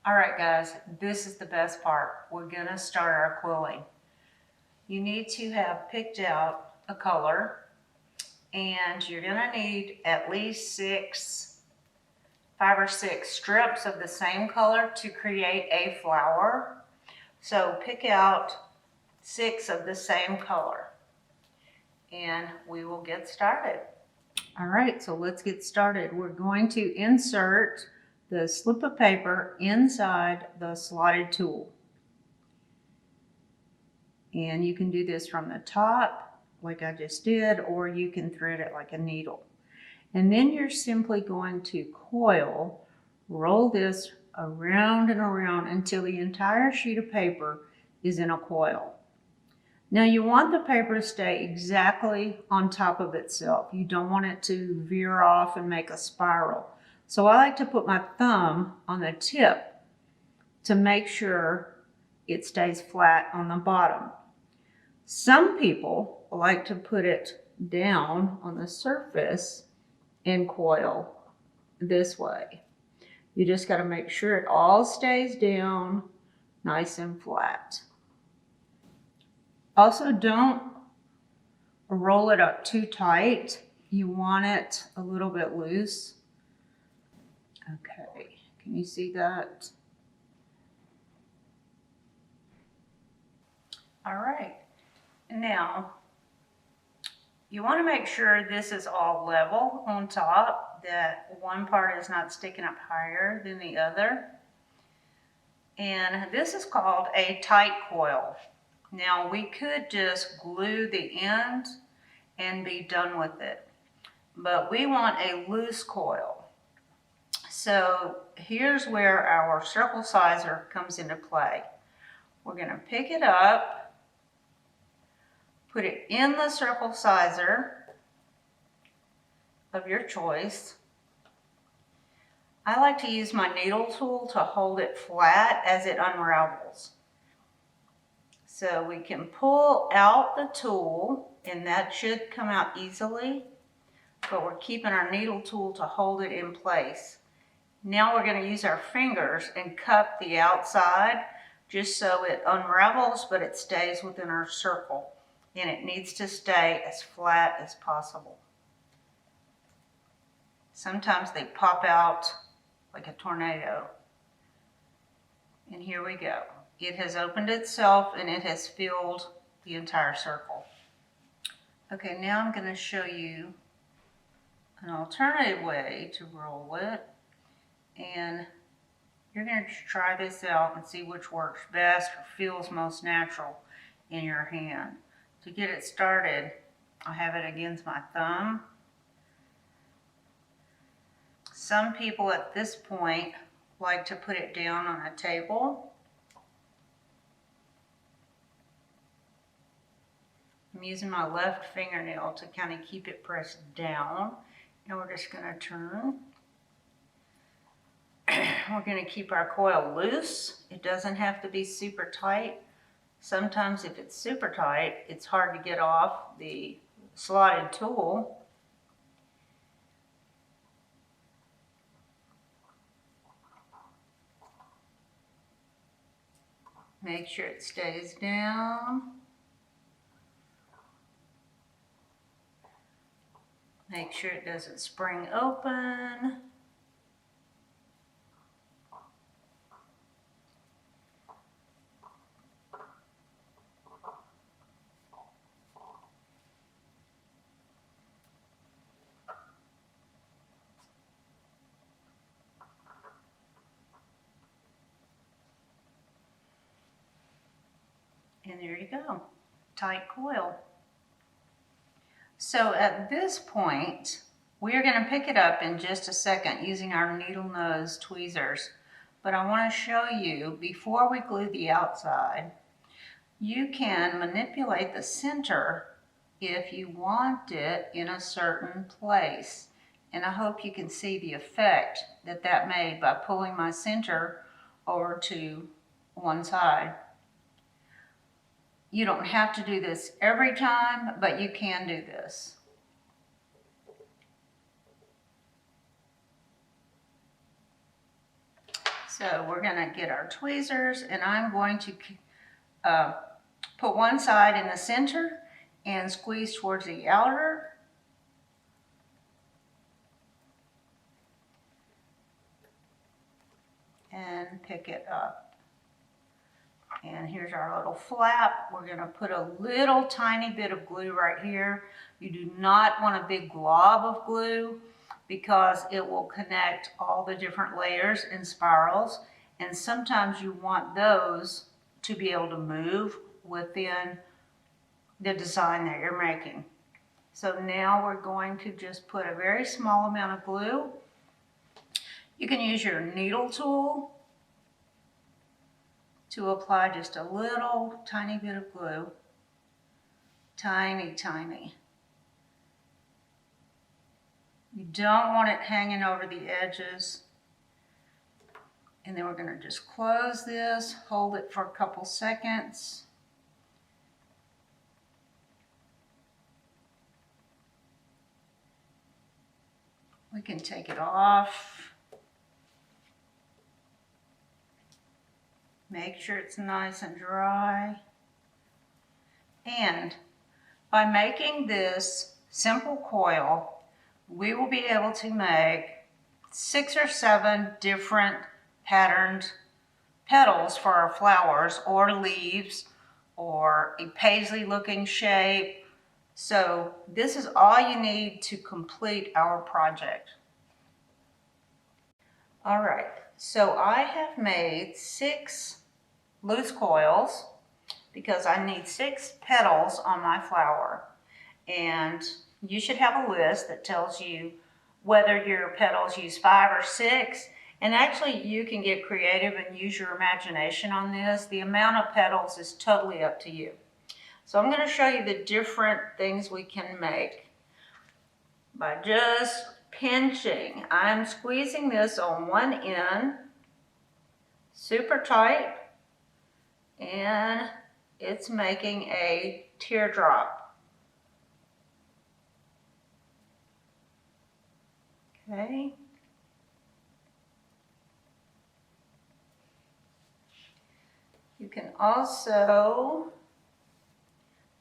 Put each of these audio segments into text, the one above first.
All right, guys, this is the best part. We're gonna start our quilling. You need to have picked out a color, and you're gonna need at least 5 or 6 strips of the same color to create a flower. So pick out 6 of the same color, and we will get started. All right, so let's get started. We're going to insert the slip of paper inside the slotted tool. And you can do this from the top, like I just did, or you can thread it like a needle. And then you're simply going to coil, roll this around and around until the entire sheet of paper is in a coil. Now you want the paper to stay exactly on top of itself. You don't want it to veer off and make a spiral. So I like to put my thumb on the tip to make sure it stays flat on the bottom. Some people like to put it down on the surface and coil this way. You just got to make sure it all stays down nice and flat. Also, don't roll it up too tight. You want it a little bit loose. Okay, can you see that? All right, now you want to make sure this is all level on top, that one part is not sticking up higher than the other. And this is called a tight coil. Now we could just glue the end and be done with it, but we want a loose coil. So here's where our circle sizer comes into play. We're going to pick it up, put it in the circle sizer of your choice. I like to use my needle tool to hold it flat as it unravels. So we can pull out the tool, and that should come out easily, but we're keeping our needle tool to hold it in place. Now we're going to use our fingers and cup the outside just so it unravels, but it stays within our circle. And it needs to stay as flat as possible. Sometimes they pop out like a tornado. And here we go. It has opened itself and it has filled the entire circle. Okay, now I'm going to show you an alternative way to roll it. And you're going to try this out and see which works best or feels most natural in your hand. To get it started, I have it against my thumb. Some people at this point like to put it down on a table. I'm using my left fingernail to kind of keep it pressed down. And we're just going to turn. We're going to keep our coil loose. It doesn't have to be super tight. Sometimes if it's super tight, it's hard to get off the slotted tool. Make sure it stays down. Make sure it doesn't spring open. And there you go, tight coil. So at this point, we're going to pick it up in just a second using our needle nose tweezers. But I want to show you, before we glue the outside, you can manipulate the center if you want it in a certain place. And I hope you can see the effect that that made by pulling my center over to one side. You don't have to do this every time, but you can do this. So we're going to get our tweezers, and I'm going to put one side in the center and squeeze towards the outer. And pick it up. And here's our little flap. We're going to put a little tiny bit of glue right here. You do not want a big glob of glue because it will connect all the different layers and spirals. And sometimes you want those to be able to move within the design that you're making. So now we're going to just put a very small amount of glue. You can use your needle tool to apply just a little tiny bit of glue. Tiny, tiny. You don't want it hanging over the edges. And then we're going to just close this, hold it for a couple seconds. We can take it off. Make sure it's nice and dry. And by making this simple coil, we will be able to make 6 or 7 different patterned petals for our flowers or leaves or a paisley looking shape. So this is all you need to complete our project. All right, so I have made 6 loose coils because I need 6 petals on my flower. And you should have a list that tells you whether your petals use 5 or 6. And actually you can get creative and use your imagination on this. The amount of petals is totally up to you. So I'm going to show you the different things we can make by just pinching. I'm squeezing this on one end, super tight, and it's making a teardrop. Okay. You can also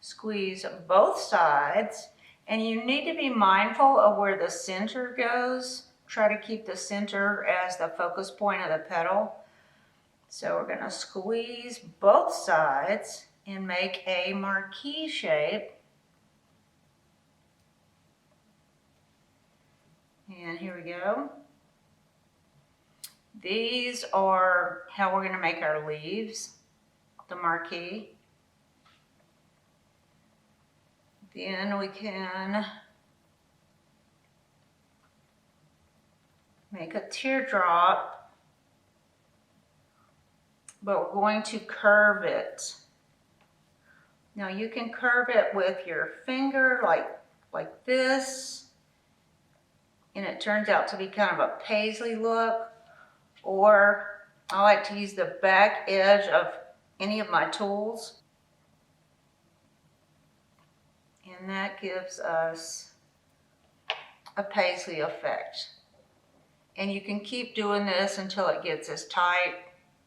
squeeze both sides, and you need to be mindful of where the center goes. Try to keep the center as the focus point of the petal. So we're going to squeeze both sides and make a marquee shape. And here we go. These are how we're going to make our leaves, the marquee. Then we can make a teardrop, but we're going to curve it. Now you can curve it with your finger like this, and it turns out to be kind of a paisley look, or I like to use the back edge of any of my tools, and that gives us a paisley effect. And you can keep doing this until it gets as tight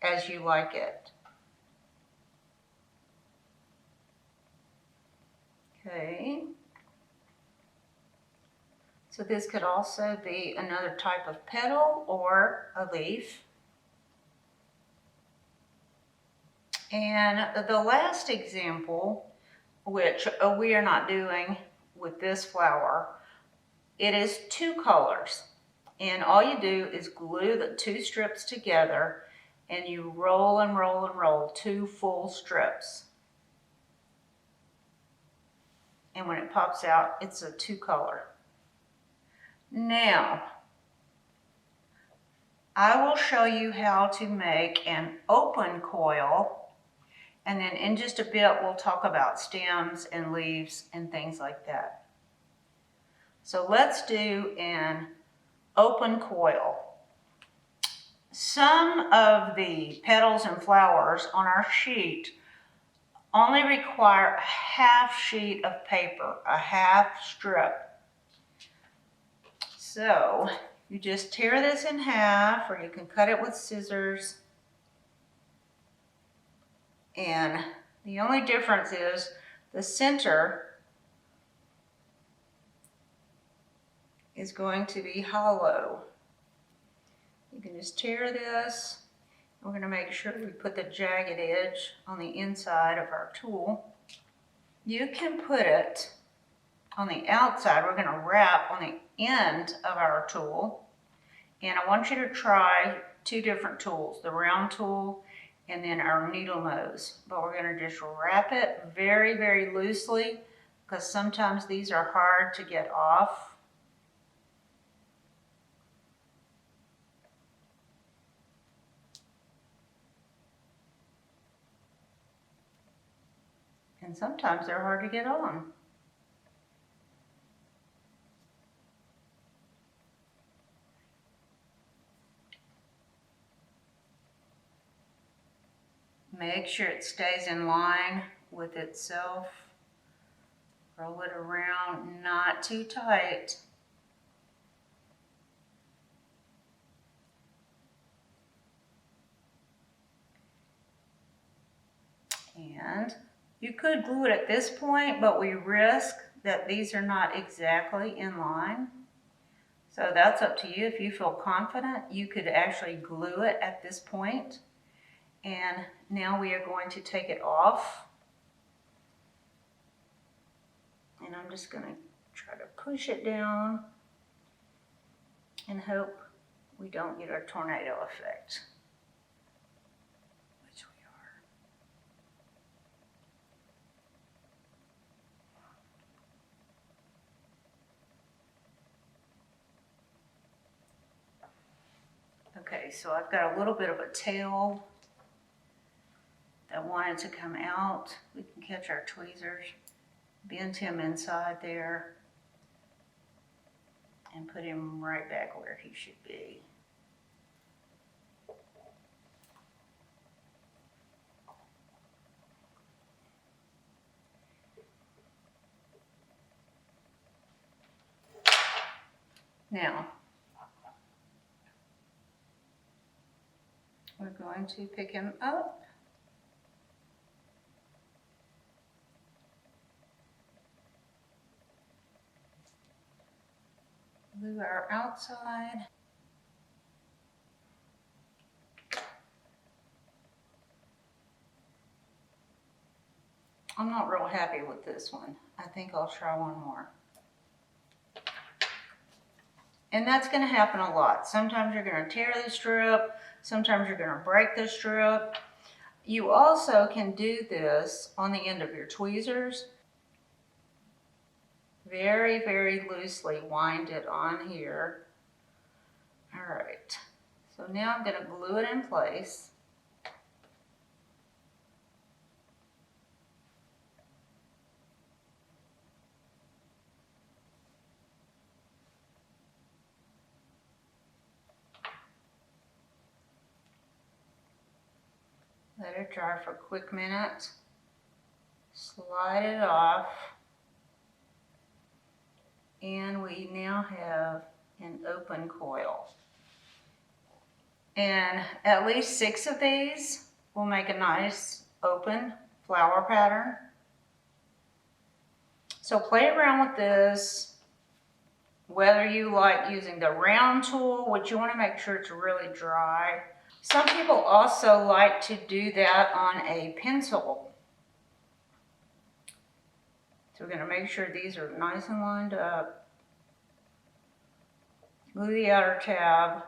as you like it. Okay. So this could also be another type of petal or a leaf. And the last example, which we are not doing with this flower, it is 2 colors. And all you do is glue the 2 strips together, and you roll and roll and roll 2 full strips. And when it pops out, it's a 2 color. Now, I will show you how to make an open coil, and then in just a bit we'll talk about stems and leaves and things like that. So let's do an open coil. Some of the petals and flowers on our sheet only require a half sheet of paper, a half strip. So You just tear this in half, or you can cut it with scissors. And the only difference is the center is going to be hollow. You can just tear this. We're going to make sure we put the jagged edge on the inside of our tool. You can put it on the outside. We're going to wrap on the end of our tool. And I want you to try two different tools, the round tool and then our needle nose. But we're going to just wrap it very, very loosely because sometimes these are hard to get off. And sometimes they're hard to get on. Make sure it stays in line with itself. Roll it around, not too tight. And you could glue it at this point, but we risk that these are not exactly in line. So that's up to you. If you feel confident, you could actually glue it at this point. And now we are going to take it off. And I'm just going to try to push it down and hope we don't get a tornado effect. Which we are. Okay, so I've got a little bit of a tail that wanted to come out. We can catch our tweezers, bend him inside there, and put him right back where he should be. Now, we're going to pick him up. Glue our outside. I'm not real happy with this one. I think I'll try one more. And that's going to happen a lot. Sometimes you're going to tear the strip. Sometimes you're going to break the strip. You also can do this on the end of your tweezers. Very, very loosely wind it on here. All right. So now I'm going to glue it in place. Let it dry for a quick minute. Slide it off. And we now have an open coil. And at least 6 of these will make a nice open flower pattern. So play around with this. Whether you like using the round tool, which you want to make sure it's really dry. Some people also like to do that on a pencil. So we're going to make sure these are nice and lined up. Glue the outer tab.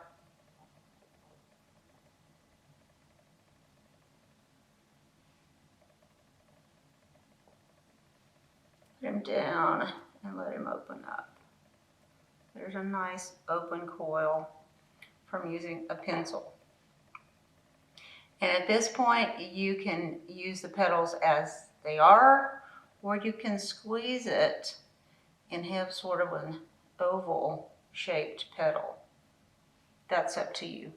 Put him down and let him open up. There's a nice open coil from using a pencil. And at this point, you can use the petals as they are, or you can squeeze it and have sort of an oval shaped petal. That's up to you.